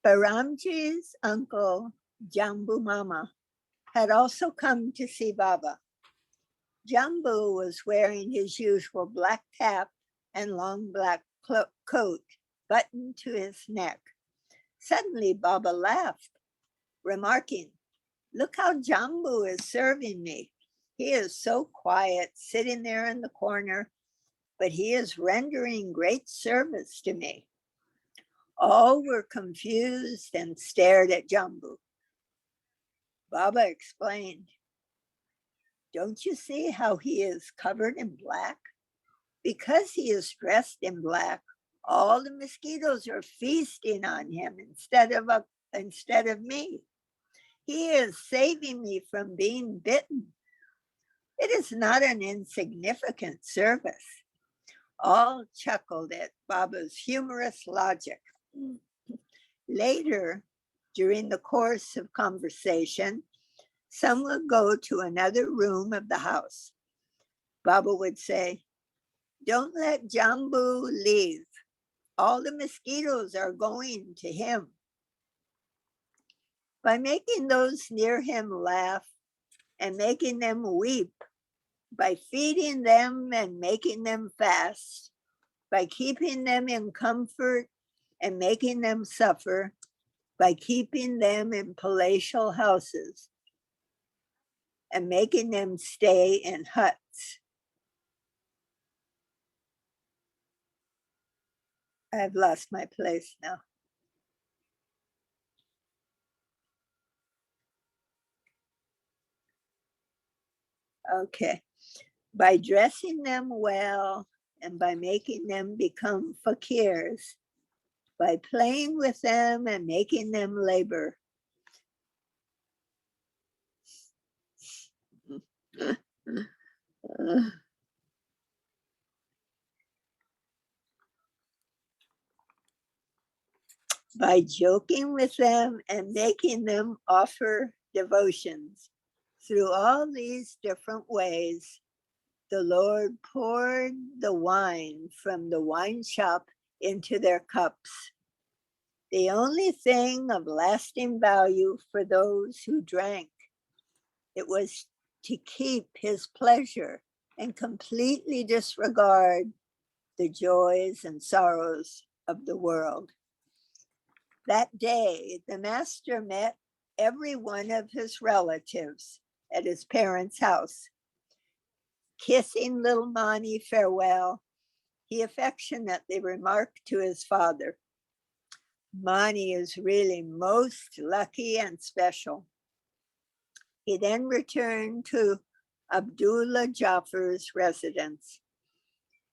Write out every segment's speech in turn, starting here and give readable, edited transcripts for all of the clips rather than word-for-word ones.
Baramji's uncle, Jambu Mama, had also come to see Baba. Jambu was wearing his usual black cap and long black coat buttoned to his neck. Suddenly, Baba laughed, remarking, "Look how Jambu is serving me. He is so quiet, sitting there in the corner, but he is rendering great service to me." All were confused and stared at Jambu. Baba explained, "Don't you see how he is covered in black? Because he is dressed in black, all the mosquitoes are feasting on him instead of me. He is saving me from being bitten. It is not an insignificant service." All chuckled at Baba's humorous logic. Later, during the course of conversation, some would go to another room of the house. Baba would say, "Don't let Jambu leave. All the mosquitoes are going to him." By making those near him laugh and making them weep, by feeding them and making them fast, by keeping them in comfort and making them suffer, by keeping them in palatial houses and making them stay in huts. I've lost my place now. Okay. By dressing them well and by making them become fakirs, by playing with them and making them labor. By joking with them and making them offer devotions. Through all these different ways, the Lord poured the wine from the wine shop into their cups. The only thing of lasting value for those who drank, it was to keep his pleasure and completely disregard the joys and sorrows of the world. That day, the master met every one of his relatives at his parents' house. Kissing little Mani farewell, he affectionately remarked to his father, "Mani is really most lucky and special." He then returned to Abdullah Jafar's residence.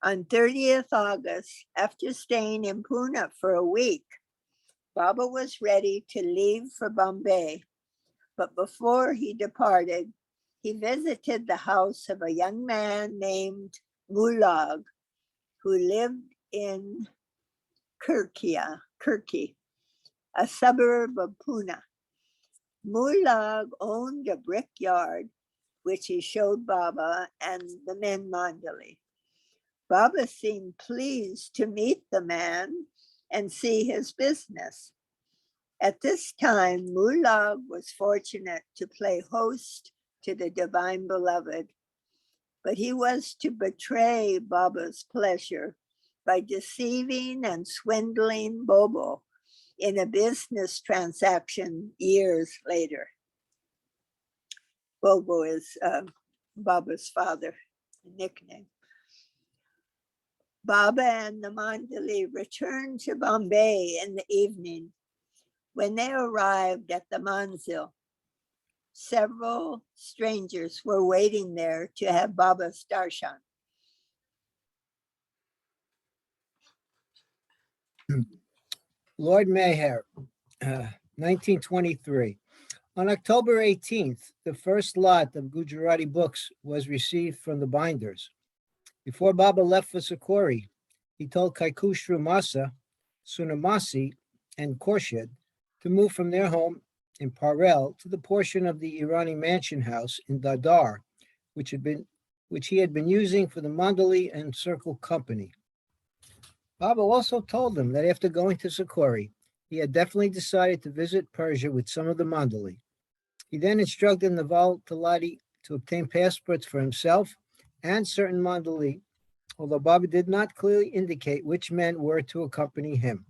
On 30th August, after staying in Pune for a week, Baba was ready to leave for Bombay, but before he departed, he visited the house of a young man named Mulag, who lived in Kirki, a suburb of Pune. Mulag owned a brickyard, which he showed Baba and the men Mandali. Baba seemed pleased to meet the man and see his business. At this time, Mulag was fortunate to play host to the Divine Beloved, but he was to betray Baba's pleasure by deceiving and swindling Bobo in a business transaction years later. Bobo is Baba's father, nickname. Baba and the Mandali returned to Bombay in the evening. When they arrived at the manzil, several strangers were waiting there to have Baba's darshan. Lord Meher, 1923. On October 18th, the first lot of Gujarati books was received from the binders. Before Baba left for Sikori, he told Kaikushru Masa, Sunamasi, and Khorshid to move from their home in Parel to the portion of the Irani mansion house in Dadar, which he had been using for the Mandali and Circle Company. Baba also told them that after going to Sikori, he had definitely decided to visit Persia with some of the mandali. He then instructed Naval Talati to obtain passports for himself and certain mandali, although Baba did not clearly indicate which men were to accompany him.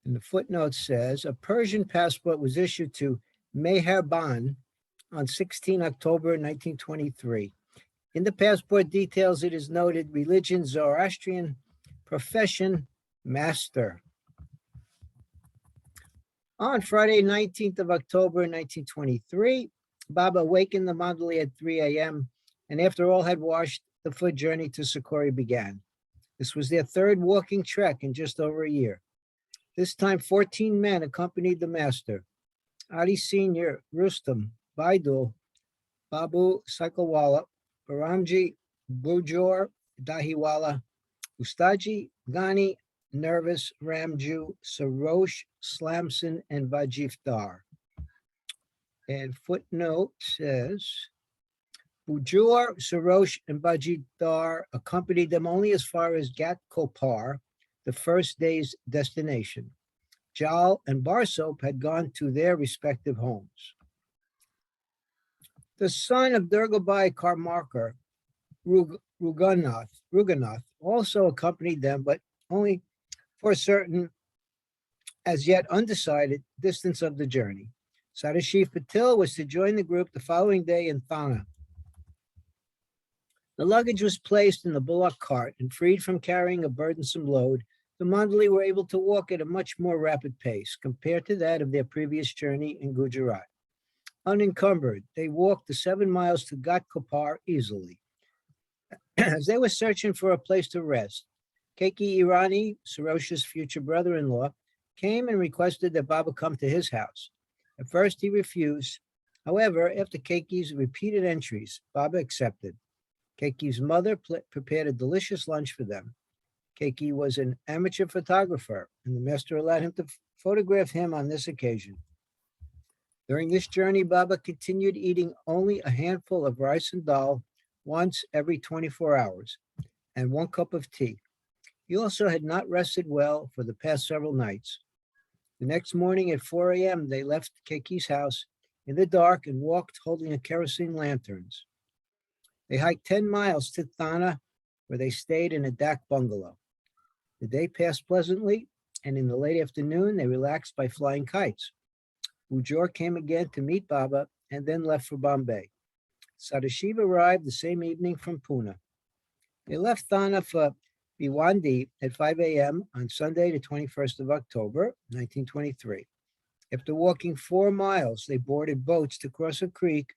And the footnote says a Persian passport was issued to MEHER on 16 October 1923. In the passport details, it is noted religion Zoroastrian, profession master. On Friday, 19th of October 1923, Baba awakened the mandali at 3 a.m. and after all had washed, the foot journey to Sakori began. This was their third walking trek in just over a year. This time, 14 men accompanied the master. Ali Sr., Rustam, Baidul, Babu Sakalwala, Baramji, Bujor, Dahiwala, Ustaji, Ghani, Nervous, Ramju, Sarosh, Slamson, and Vajifdar. And footnote says, Bujur, Sarosh, and Vajifdar accompanied them only as far as Gat Kopar, the first day's destination. Jal and Barsop had gone to their respective homes. The son of Durgabai Karmarkar, Ruganath, also accompanied them, but only for a certain, as yet undecided, distance of the journey. Sadashiv Patil was to join the group the following day in Thana. The luggage was placed in the bullock cart and freed from carrying a burdensome load. The mandali were able to walk at a much more rapid pace compared to that of their previous journey in Gujarat. Unencumbered, they walked the 7 miles to Ghatkopar easily. As they were searching for a place to rest, Keki Irani, Sarosh's future brother-in-law, came and requested that Baba come to his house. At first, he refused. However, after Keki's repeated entries, Baba accepted. Keki's mother prepared a delicious lunch for them. Keki was an amateur photographer, and the master allowed him to photograph him on this occasion. During this journey, Baba continued eating only a handful of rice and dal once every 24 hours and 1 cup of tea. He also had not rested well for the past several nights. The next morning at 4 a.m., they left Keki's house in the dark and walked holding a kerosene lanterns. They hiked 10 miles to Thana, where they stayed in a dak bungalow. The day passed pleasantly, and in the late afternoon, they relaxed by flying kites. Bujor came again to meet Baba and then left for Bombay. Sadashiv arrived the same evening from Pune. They left Thana for Bhiwandi at 5 a.m. on Sunday, the 21st of October, 1923. After walking 4 miles, they boarded boats to cross a creek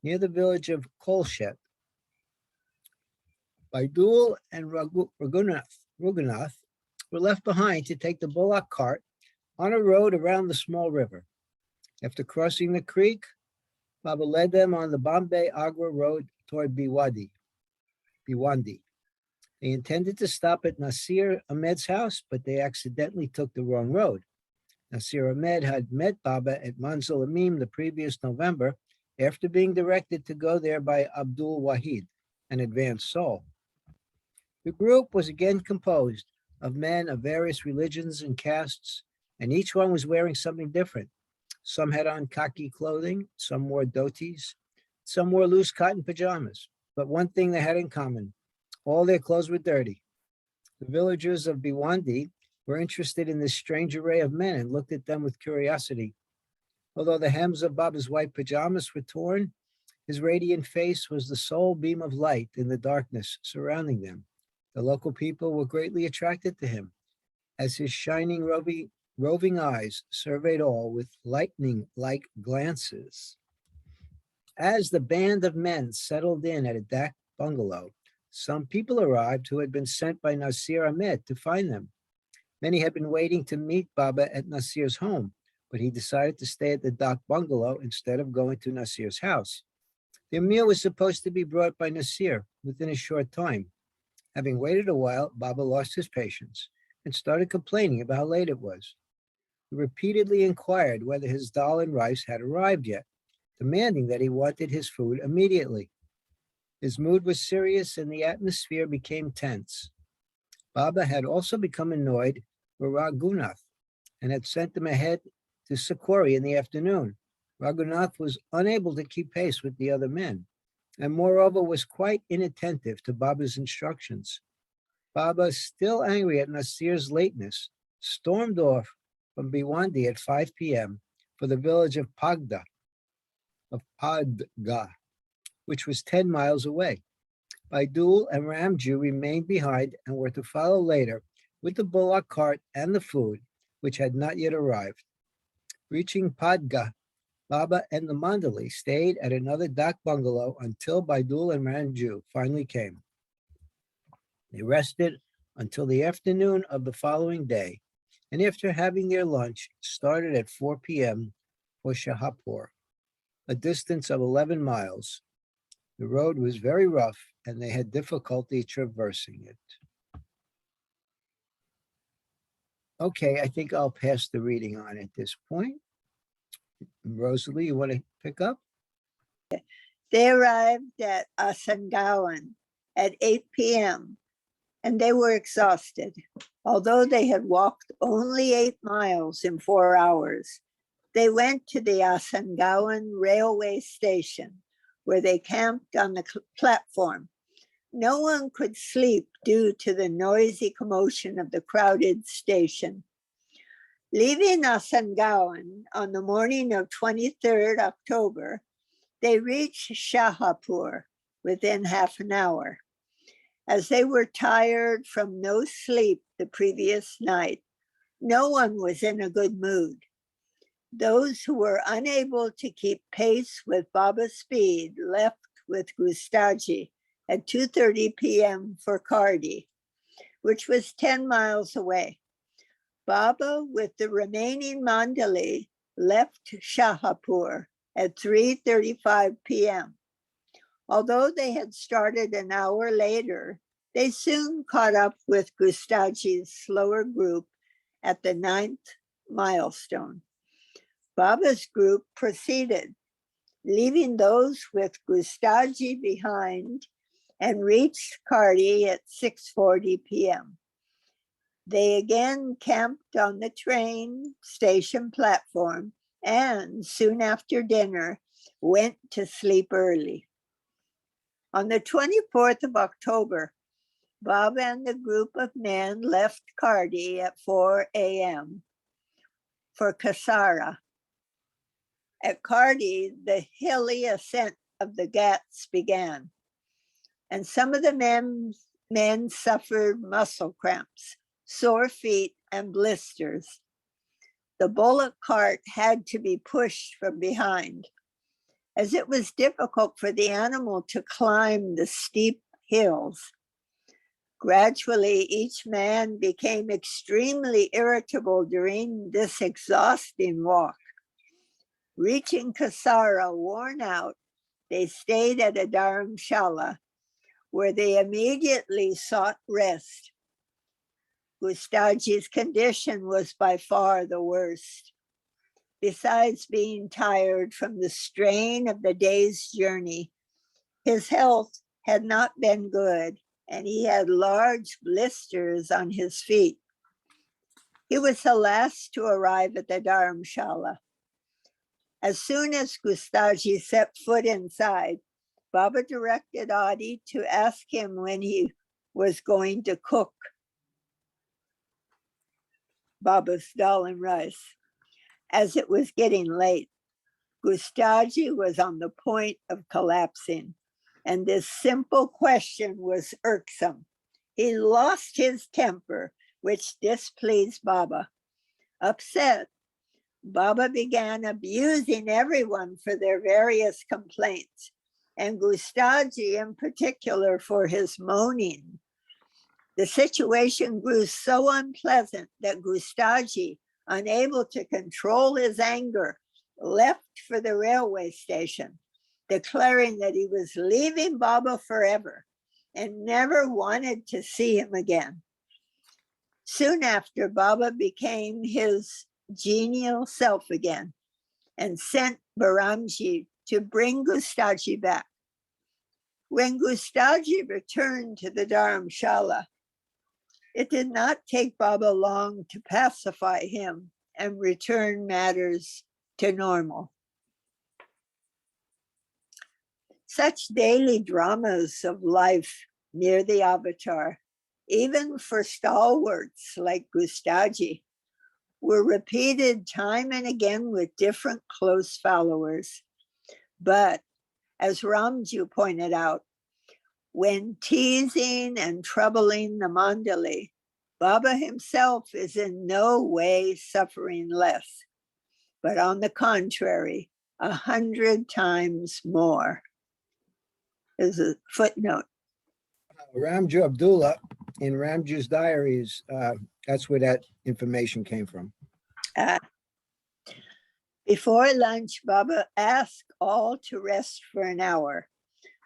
near the village of Kolshet. Baidul and Raghunath were left behind to take the bullock cart on a road around the small river. After crossing the creek, Baba led them on the Bombay-Agra road toward Bhiwandi. They intended to stop at Nasir Ahmed's house, but they accidentally took the wrong road. Nasir Ahmed had met Baba at Manzil Amim the previous November after being directed to go there by Abdul Wahid, an advanced soul. The group was again composed of men of various religions and castes, and each one was wearing something different. Some had on khaki clothing, some wore dhotis, some wore loose cotton pajamas. But one thing they had in common, all their clothes were dirty. The villagers of Bhiwandi were interested in this strange array of men and looked at them with curiosity. Although the hems of Baba's white pajamas were torn, his radiant face was the sole beam of light in the darkness surrounding them. The local people were greatly attracted to him, as his shining roving eyes surveyed all with lightning-like glances. As the band of men settled in at a dak bungalow, some people arrived who had been sent by Nasir Ahmed to find them. Many had been waiting to meet Baba at Nasir's home, but he decided to stay at the dak bungalow instead of going to Nasir's house. Their meal was supposed to be brought by Nasir within a short time. Having waited a while, Baba lost his patience and started complaining about how late it was. He repeatedly inquired whether his dal and rice had arrived yet, demanding that he wanted his food immediately. His mood was serious and the atmosphere became tense. Baba had also become annoyed with Raghunath, and had sent them ahead to Sakori in the afternoon. Raghunath was unable to keep pace with the other men, and moreover was quite inattentive to Baba's instructions. Baba, still angry at Nasir's lateness, stormed off from Bhiwandi at 5 p.m. for the village of Padga, which was 10 miles away. Baidul and Ramju remained behind and were to follow later with the bullock cart and the food, which had not yet arrived. Reaching Padga, Baba and the Mandali stayed at another dak bungalow until Baidul and Ramju finally came. They rested until the afternoon of the following day, and after having their lunch, started at 4 p.m. for Shahapur, a distance of 11 miles. The road was very rough, and they had difficulty traversing it. Okay, I think I'll pass the reading on at this point. Rosalie, you want to pick up? They arrived at Asangawan at 8 p.m. and they were exhausted. Although they had walked only 8 miles in 4 hours, they went to the Asangawan railway station, where they camped on the platform. No one could sleep due to the noisy commotion of the crowded station. Leaving Asangawan on the morning of 23rd October, they reached Shahapur within half an hour. As they were tired from no sleep the previous night, no one was in a good mood. Those who were unable to keep pace with Baba's speed left with Gustaji at 2:30 p.m. for Kardi, which was 10 miles away. Baba, with the remaining Mandali, left Shahapur at 3:35 p.m. Although they had started an hour later, they soon caught up with Gustaji's slower group at the 9th milestone. Baba's group proceeded, leaving those with Gustaji behind, and reached Kardi at 6:40 p.m. They again camped on the train station platform and soon after dinner went to sleep early. On the 24th of October, Baba and the group of men left Kardi at 4 a.m. for Kasara. At Kardi, the hilly ascent of the Ghats began, and some of the men suffered muscle cramps, sore feet, and blisters. The bullock cart had to be pushed from behind, as it was difficult for the animal to climb the steep hills. Gradually, each man became extremely irritable during this exhausting walk. Reaching Kasara worn out, they stayed at a dharamshala, where they immediately sought rest. Gustaji's condition was by far the worst. Besides being tired from the strain of the day's journey, his health had not been good, and he had large blisters on his feet. He was the last to arrive at the dharamshala. As soon as Gustaji set foot inside, Baba directed Adi to ask him when he was going to cook Baba's dal and rice. As it was getting late, Gustaji was on the point of collapsing, and this simple question was irksome. He lost his temper, which displeased Baba. Upset, Baba began abusing everyone for their various complaints, and Gustaji in particular for his moaning. The situation grew so unpleasant that Gustaji, unable to control his anger, left for the railway station, declaring that he was leaving Baba forever and never wanted to see him again. Soon after, Baba became his genial self again and sent Baramji to bring Gustaji back. When Gustaji returned to the dharamshala, it did not take Baba long to pacify him and return matters to normal. Such daily dramas of life near the avatar, even for stalwarts like Gustaji, were repeated time and again with different close followers. But as Ramju pointed out, when teasing and troubling the Mandali, Baba himself is in no way suffering less, but on the contrary, 100 times more. Is a footnote. Ramju Abdullah in Ramju's diaries, that's where that information came from. Before lunch, Baba asked all to rest for an hour,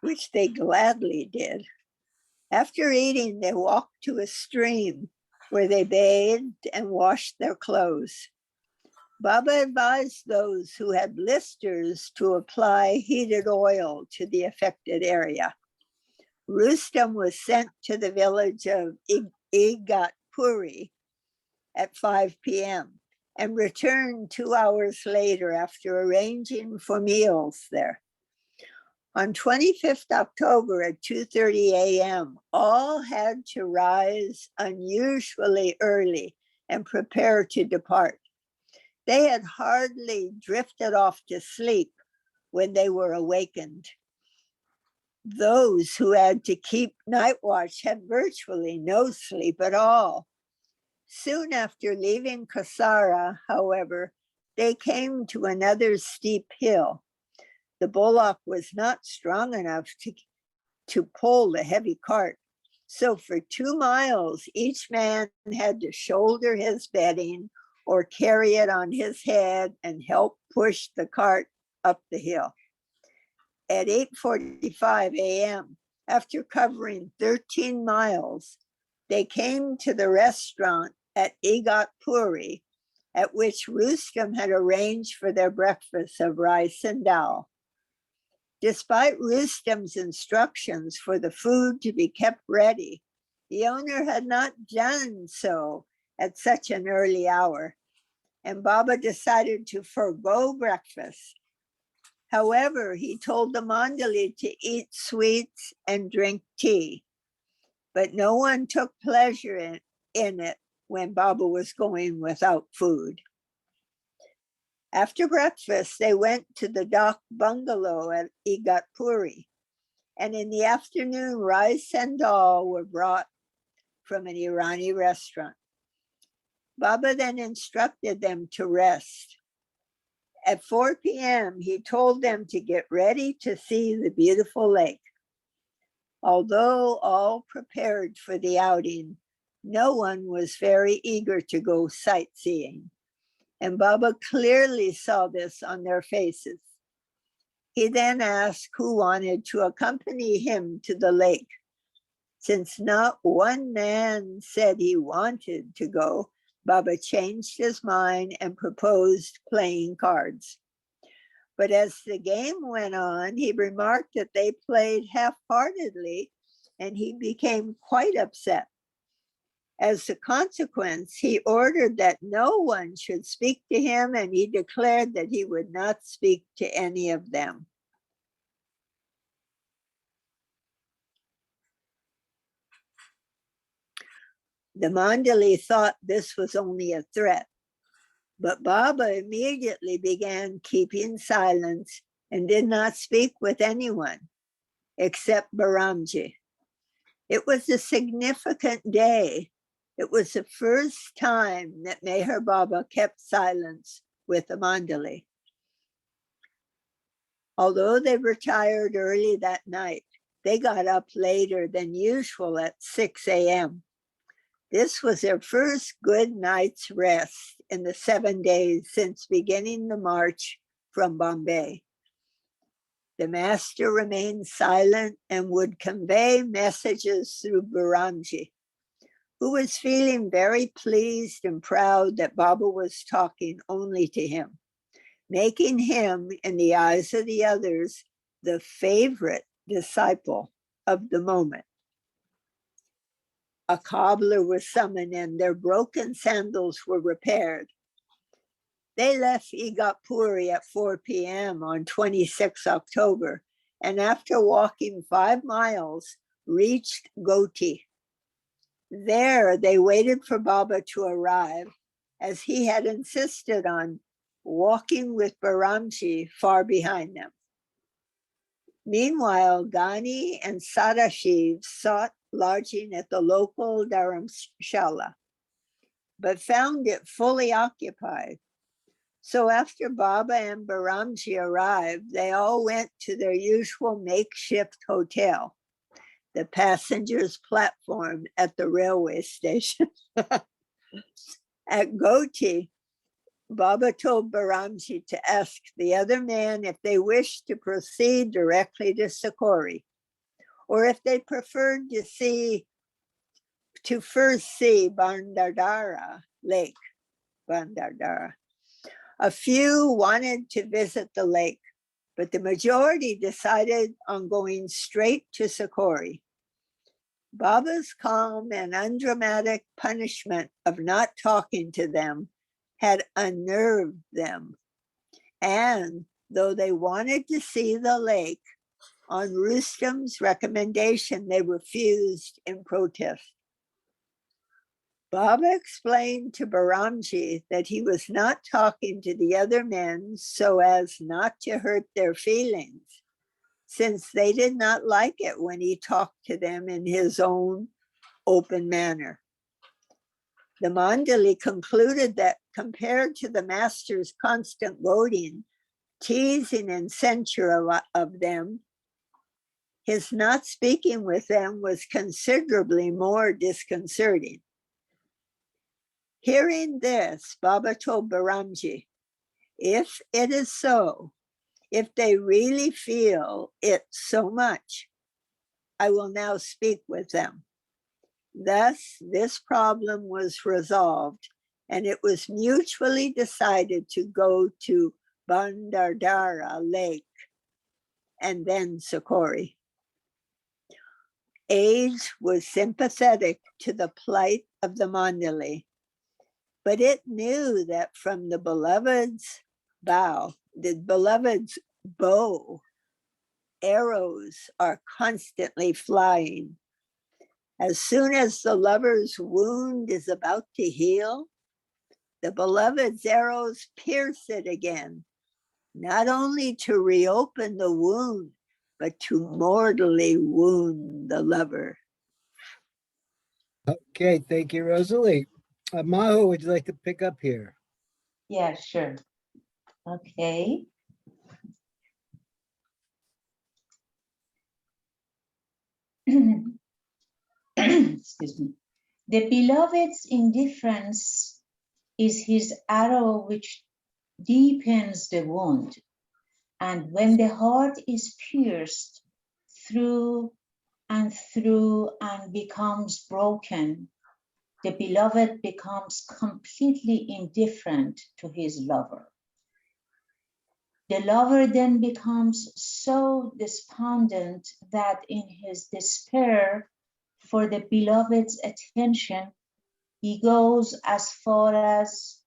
which they gladly did. After eating, they walked to a stream where they bathed and washed their clothes. Baba advised those who had blisters to apply heated oil to the affected area. Rustam was sent to the village of Igatpuri at 5 p.m. and returned 2 hours later after arranging for meals there. On 25th October at 2:30 a.m., all had to rise unusually early and prepare to depart. They had hardly drifted off to sleep when they were awakened. Those who had to keep night watch had virtually no sleep at all. Soon after leaving Kasara, however, they came to another steep hill. The bullock was not strong enough to pull the heavy cart. So for 2 miles, each man had to shoulder his bedding or carry it on his head and help push the cart up the hill. At 8:45 a.m., after covering 13 miles, they came to the restaurant at Igatpuri, at which Rustam had arranged for their breakfast of rice and dal. Despite Rustam's instructions for the food to be kept ready, the owner had not done so at such an early hour, and Baba decided to forego breakfast. However, he told the Mandali to eat sweets and drink tea, but no one took pleasure in it when Baba was going without food. After breakfast, they went to the Dak bungalow at Igatpuri, and in the afternoon, rice and dal were brought from an Irani restaurant. Baba then instructed them to rest. At 4 p.m., he told them to get ready to see the beautiful lake. Although all prepared for the outing, no one was very eager to go sightseeing, and Baba clearly saw this on their faces. He then asked who wanted to accompany him to the lake. Since not one man said he wanted to go, Baba changed his mind and proposed playing cards. But as the game went on, he remarked that they played half-heartedly, and he became quite upset. As a consequence, he ordered that no one should speak to him, and he declared that he would not speak to any of them. The Mandali thought this was only a threat, but Baba immediately began keeping silence and did not speak with anyone except Baramji. It was a significant day. It was the first time that Meher Baba kept silence with the Mandali. Although they retired early that night, they got up later than usual at 6 a.m. This was their first good night's rest in the 7 days since beginning the march from Bombay. The master remained silent and would convey messages through Baramji, who was feeling very pleased and proud that Baba was talking only to him, making him, in the eyes of the others, the favorite disciple of the moment. A cobbler was summoned and their broken sandals were repaired. They left Igatpuri at 4 p.m. on 26 October, and after walking 5 miles, reached Goti. There, they waited for Baba to arrive, as he had insisted on walking with Baramji far behind them. Meanwhile, Gani and Sadashiv sought lodging at the local dharamshala, but found it fully occupied. So after Baba and Baramji arrived, they all went to their usual makeshift hotel, the passengers' platform at the railway station. At Goti, Baba told Baramji to ask the other men if they wished to proceed directly to Sakori, or if they preferred to first see Bandardara Lake. Bandardara. A few wanted to visit the lake, but the majority decided on going straight to Sakori. Baba's calm and undramatic punishment of not talking to them had unnerved them. And though they wanted to see the lake, on Rustam's recommendation, they refused in protest. Baba explained to Baramji that he was not talking to the other men so as not to hurt their feelings, since they did not like it when he talked to them in his own open manner. The Mandali concluded that compared to the master's constant goading, teasing, and censure of them, his not speaking with them was considerably more disconcerting. Hearing this, Baba told Baramji, if it is so, if they really feel it so much, I will now speak with them. Thus, this problem was resolved, and it was mutually decided to go to Bandardara Lake and then Sakori. Age was sympathetic to the plight of the Mandali, but it knew that from the beloved's bow, the beloved's bow, arrows are constantly flying. As soon as the lover's wound is about to heal, the beloved's arrows pierce it again, not only to reopen the wound, but to mortally wound the lover. Okay, thank you, Rosalie. Maho, would you like to pick up here? Yeah, sure. Okay. Excuse me. The beloved's indifference is his arrow which deepens the wound. And when the heart is pierced through and becomes broken, the beloved becomes completely indifferent to his lover. The lover then becomes so despondent that in his despair for the beloved's attention, he goes as far as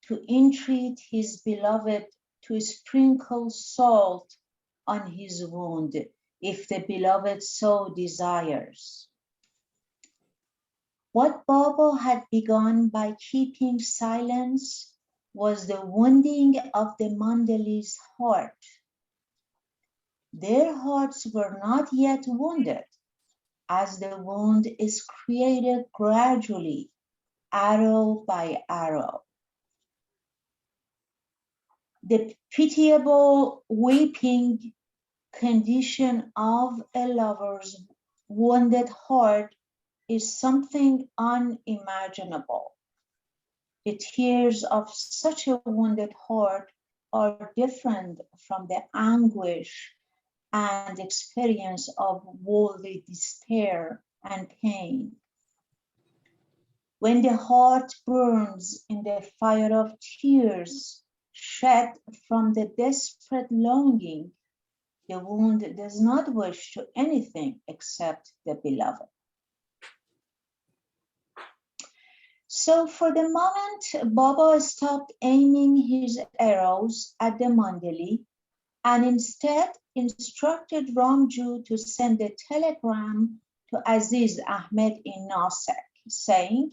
to entreat his beloved to sprinkle salt on his wound, if the beloved so desires. What Baba had begun by keeping silence was the wounding of the Mandali's heart. Their hearts were not yet wounded, as the wound is created gradually, arrow by arrow. The pitiable weeping condition of a lover's wounded heart is something unimaginable. The tears of such a wounded heart are different from the anguish and experience of worldly despair and pain. When the heart burns in the fire of tears shed from the desperate longing, the wound does not wish to anything except the beloved. So for the moment, Baba stopped aiming his arrows at the Mandali and instead instructed Ramju to send a telegram to Aziz Ahmed in Nasik, saying,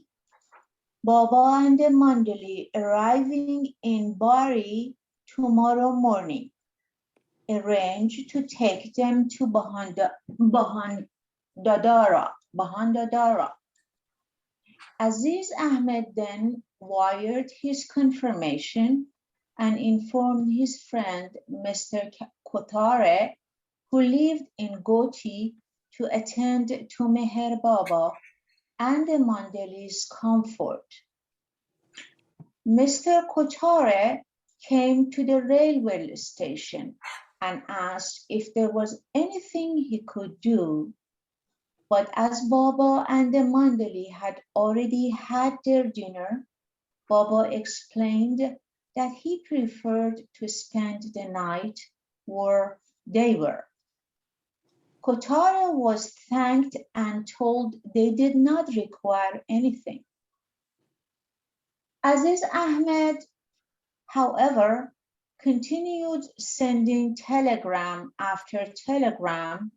Baba and the Mandali arriving in Bari tomorrow morning. Arrange to take them to Bahandadara. Aziz Ahmed then wired his confirmation and informed his friend Mr. Kotare, who lived in Goti, to attend to Meher Baba and the Mandali's comfort. Mr. Kotare came to the railway station and asked if there was anything he could do. But as Baba and the Mandali had already had their dinner, Baba explained that he preferred to spend the night where they were. Kotara was thanked and told they did not require anything. Aziz Ahmed, however, continued sending telegram after telegram,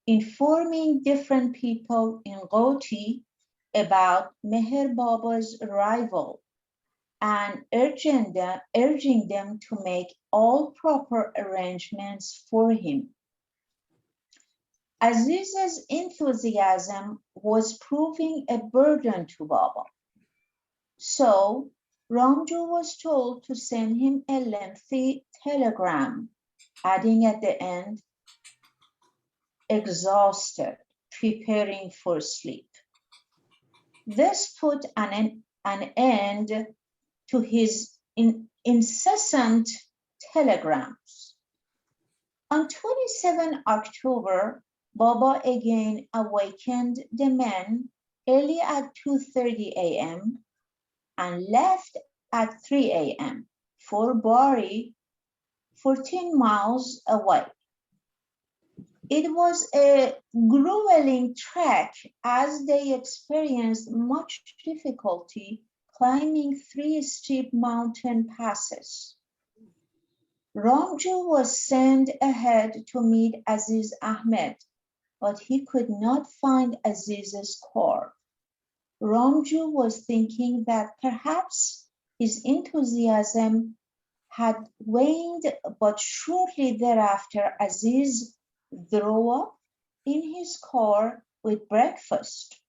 informing different people in Ghoti about Meher Baba's arrival and urging them to make all proper arrangements for him. Aziz's enthusiasm was proving a burden to Baba. So Ramju was told to send him a lengthy telegram, adding at the end, exhausted, preparing for sleep. This put an end to his incessant telegrams. On 27 October, Baba again awakened the men early at 2:30 a.m. and left at 3 a.m. for Bari, 14 miles away. It was a grueling trek as they experienced much difficulty climbing 3 steep mountain passes. Ramju was sent ahead to meet Aziz Ahmed, but he could not find Aziz's car. Ramju was thinking that perhaps his enthusiasm had waned, but shortly thereafter Aziz drove up in his car with breakfast.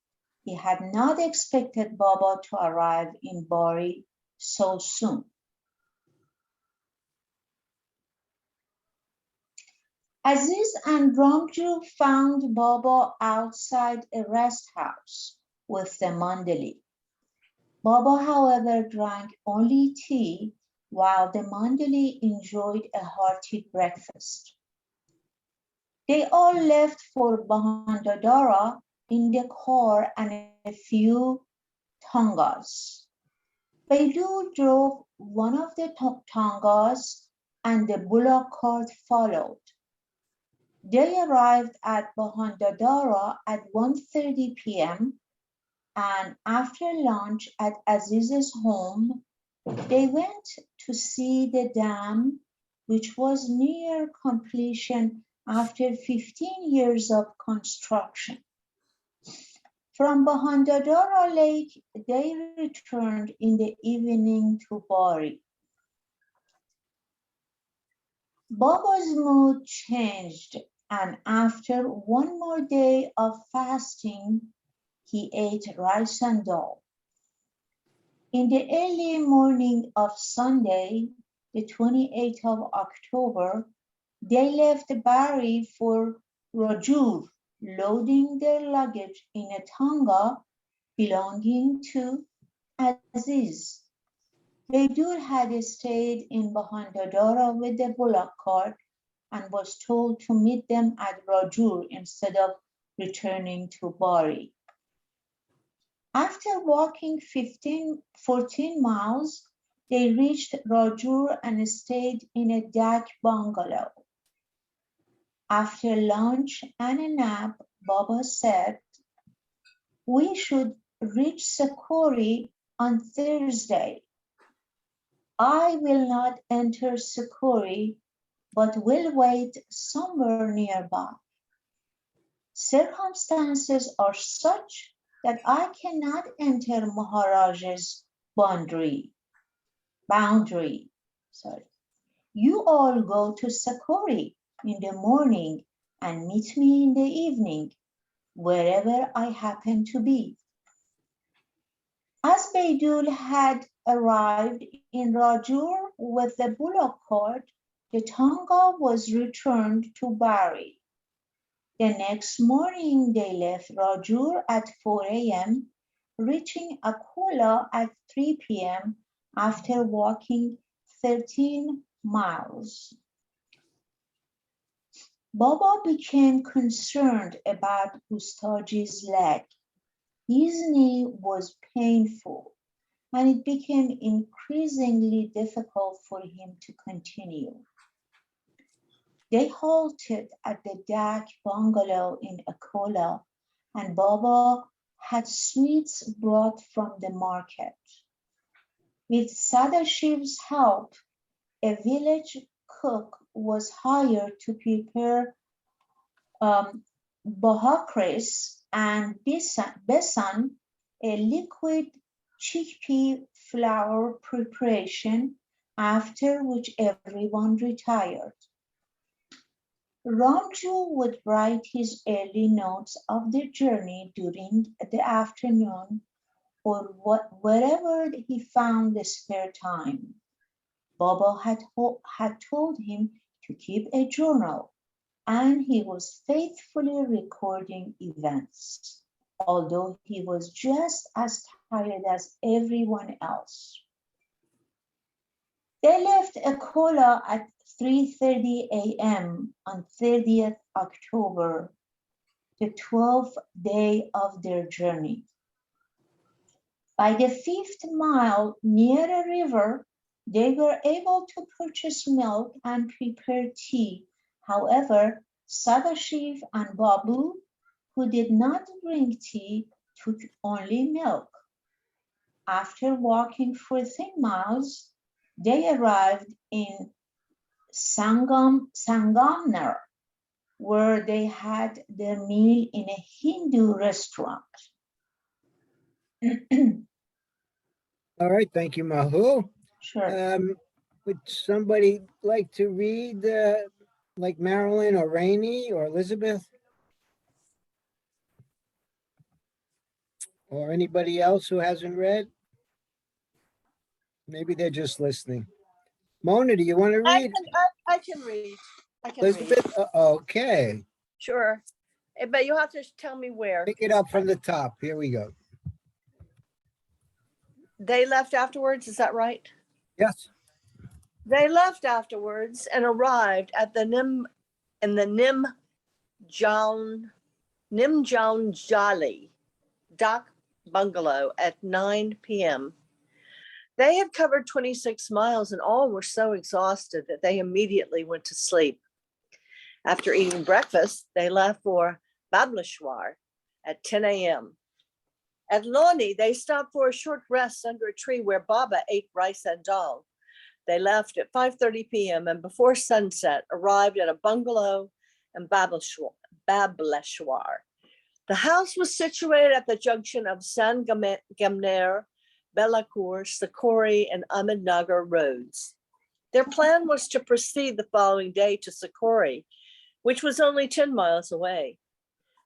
He had not expected Baba to arrive in Bari so soon. Aziz and Ramju found Baba outside a rest house with the Mandali. Baba, however, drank only tea while the Mandali enjoyed a hearty breakfast. They all left for Bahandadara in the car and a few tangas. Baidu drove one of the tangas and the bullock cart followed. They arrived at Bahandadara at 1:30 p.m. and after lunch at Aziz's home, they went to see the dam, which was near completion after 15 years of construction. From Bahandadara Lake, they returned in the evening to Bari. Baba's mood changed, and after one more day of fasting, he ate rice and dal. In the early morning of Sunday, the 28th of October, they left Bari for Rajur, loading their luggage in a tanga belonging to Aziz. Baidur had stayed in Bahandadara with the bullock cart and was told to meet them at Rajur instead of returning to Bari. After walking 14 miles, they reached Rajur and stayed in a dak bungalow. After lunch and a nap, Baba said, "We should reach Sakori on Thursday. I will not enter Sakori, but will wait somewhere nearby. Circumstances are such that I cannot enter Maharaj's boundary. Sorry. You all go to Sakori in the morning and meet me in the evening, wherever I happen to be. As Baidul had arrived in Rajur with the bullock cart, the Tanga was returned to Bari. The next morning they left Rajur at 4 a.m., reaching Akola at 3 p.m. after walking 13 miles. Baba became concerned about Ustaji's leg. His knee was painful, and it became increasingly difficult for him to continue. They halted at the Dak bungalow in Akola, and Baba had sweets brought from the market. With Sadashiv's help, a village cook was hired to prepare bahakris and besan, a liquid chickpea flour preparation, after which everyone retired. Ramju would write his early notes of the journey during the afternoon or wherever he found the spare time. Baba had told him to keep a journal, and he was faithfully recording events, although he was just as tired as everyone else. They left Akola at 3:30 a.m. on 30th October, the 12th day of their journey. By the 5th mile near a river, they were able to purchase milk and prepare tea. However, Sadashiv and Babu, who did not drink tea, took only milk. After walking 14 miles, they arrived in Sangamner, where they had their meal in a Hindu restaurant. All right, thank you, Mahu. Sure. Would somebody like to read, like Marilyn or Rainey or Elizabeth? Or anybody else who hasn't read? Maybe they're just listening. Mona, do you want to read? I can read. I can read. Elizabeth, okay. Sure. But you'll have to tell me where. Pick it up from the top. Here we go. They left afterwards, is that right? Yes. They left afterwards and arrived at the Nimjaunjali Dak bungalow at 9 p.m. They had covered 26 miles and all were so exhausted that they immediately went to sleep. After eating breakfast, they left for Bableshwar at 10 a.m. At Loni, they stopped for a short rest under a tree where Baba ate rice and dal. They left at 5:30 p.m. and before sunset arrived at a bungalow in Bableshwar. The house was situated at the junction of Sangamner, Belakur, Sakori, and Ahmednagar roads. Their plan was to proceed the following day to Sakori, which was only 10 miles away.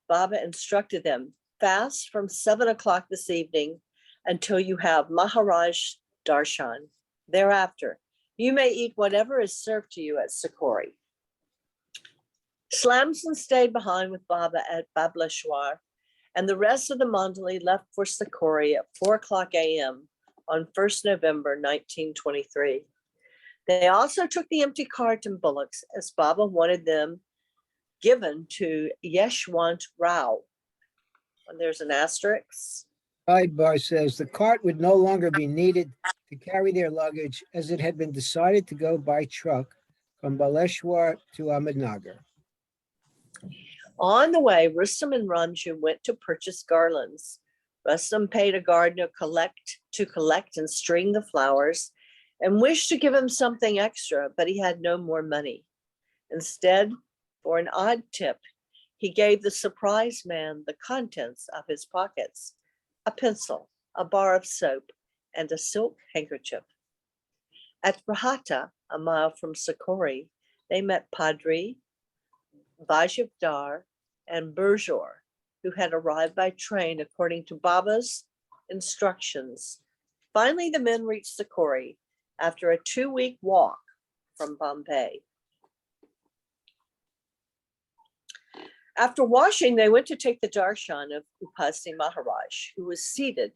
Baba instructed them, fast from 7 o'clock this evening until you have Maharaj Darshan. Thereafter, you may eat whatever is served to you at Sakori. Slamson stayed behind with Baba at Bableshwar, and the rest of the Mandali left for Sakori at 4 o'clock a.m. on 1st November 1923. They also took the empty cart and bullocks as Baba wanted them given to Yeshwant Rao. And there's an asterisk. Sidebar says the cart would no longer be needed to carry their luggage as it had been decided to go by truck from Baleshwar to Ahmednagar. On the way, Rustam and Ramju went to purchase garlands Rustam paid a gardener to collect and string the flowers and wished to give him something extra, but he had no more money. Instead, for an odd tip, he gave the surprised man the contents of his pockets, a pencil, a bar of soap, and a silk handkerchief. At Rahata, a mile from Sakori, they met Padri, Vajivdar, and Burjor, who had arrived by train according to Baba's instructions. Finally, the men reached Sakori after a 2-week walk from Bombay. After washing, they went to take the darshan of Upasi Maharaj, who was seated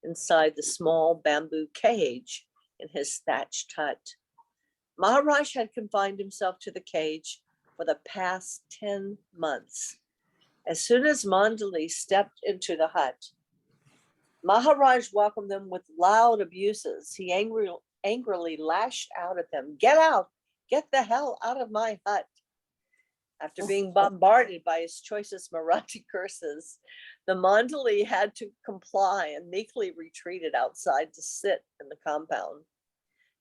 inside the small bamboo cage in his thatched hut. Maharaj had confined himself to the cage for the past 10 months. As soon as Mandali stepped into the hut, Maharaj welcomed them with loud abuses. He angrily lashed out at them. Get out! Get the hell out of my hut! After being bombarded by his choicest Marathi curses, the Mandali had to comply and meekly retreated outside to sit in the compound.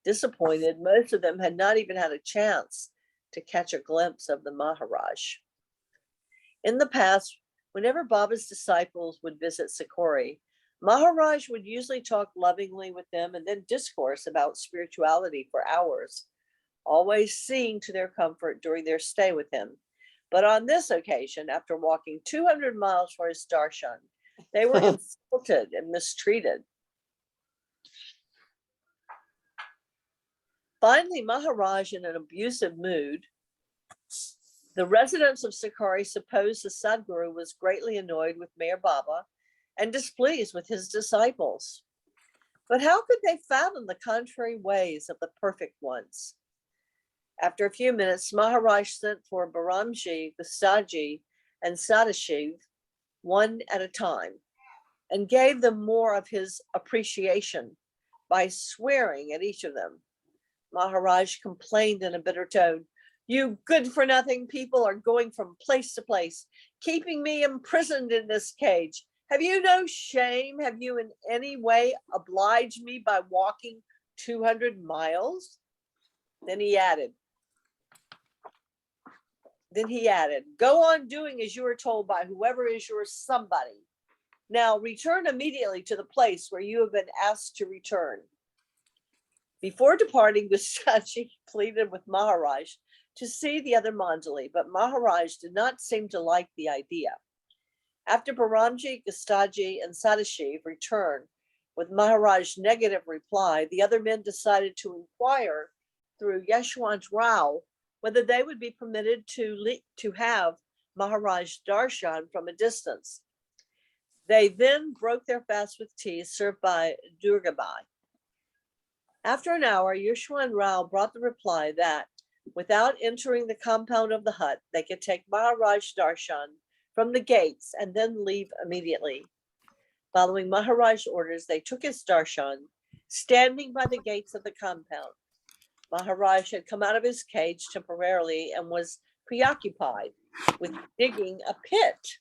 Disappointed, most of them had not even had a chance to catch a glimpse of the Maharaj. In the past, whenever Baba's disciples would visit Sakori, Maharaj would usually talk lovingly with them and then discourse about spirituality for hours, always seeing to their comfort during their stay with him. But on this occasion, after walking 200 miles for his darshan, they were insulted and mistreated. Finally, Maharaj, in an abusive mood, the residents of Sakari supposed the Sadguru was greatly annoyed with Meher Baba and displeased with his disciples. But how could they fathom the contrary ways of the perfect ones? After a few minutes, Maharaj sent for Baramji, Gustaji, and Sadashiv one at a time and gave them more of his appreciation by swearing at each of them. Maharaj complained in a bitter tone, "You good-for-nothing people are going from place to place, keeping me imprisoned in this cage. Have you no shame? Have you in any way obliged me by walking 200 miles? Then he added, go on doing as you are told by whoever is your somebody. Now return immediately to the place where you have been asked to return." Before departing, Gustaji pleaded with Maharaj to see the other Mandali, but Maharaj did not seem to like the idea. After Baramji, Gustaji, and Sadashiv returned with Maharaj's negative reply, the other men decided to inquire through Yeshwant Rao whether they would be permitted to have Maharaj darshan from a distance. They then broke their fast with tea served by Durgabai. After an hour, Yeshwant Rao brought the reply that without entering the compound of the hut, they could take Maharaj darshan from the gates and then leave immediately. Following Maharaj's orders, they took his darshan, standing by the gates of the compound. Maharaj had come out of his cage temporarily and was preoccupied with digging a pit.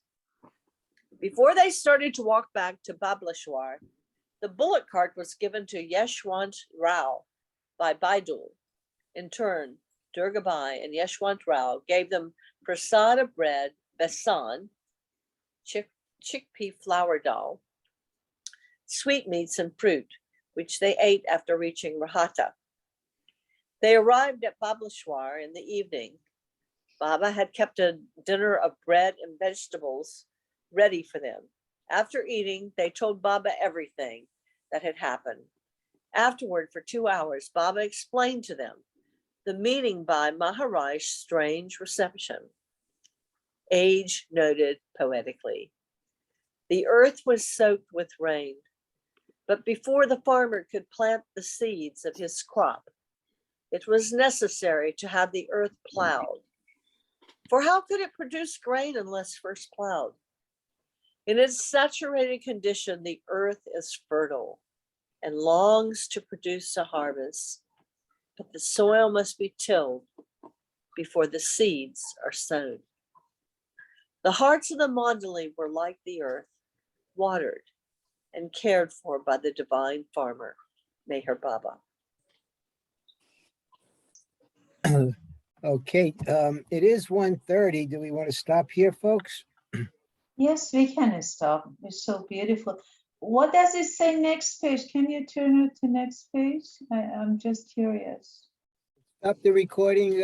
Before they started to walk back to Bableshwar, the bullock cart was given to Yeshwant Rao by Baidul. In turn, Durgabai and Yeshwant Rao gave them prasad of bread, besan, chickpea flour dal, sweetmeats and fruit, which they ate after reaching Rahata. They arrived at Bableshwar in the evening. Baba had kept a dinner of bread and vegetables ready for them. After eating, they told Baba everything that had happened. Afterward, for 2 hours, Baba explained to them the meaning by Maharaj's strange reception. Age noted poetically, the earth was soaked with rain, but before the farmer could plant the seeds of his crop, it was necessary to have the earth plowed. For how could it produce grain unless first plowed? In its saturated condition, the earth is fertile and longs to produce a harvest, but the soil must be tilled before the seeds are sown. The hearts of the Mandali were like the earth, watered and cared for by the divine farmer, Meher Baba. Okay, it is 1:30. Do we want to stop here, folks? Yes, we can stop. It's so beautiful. What does it say next page? Can you turn it to next page? I'm just curious. Stop the recording,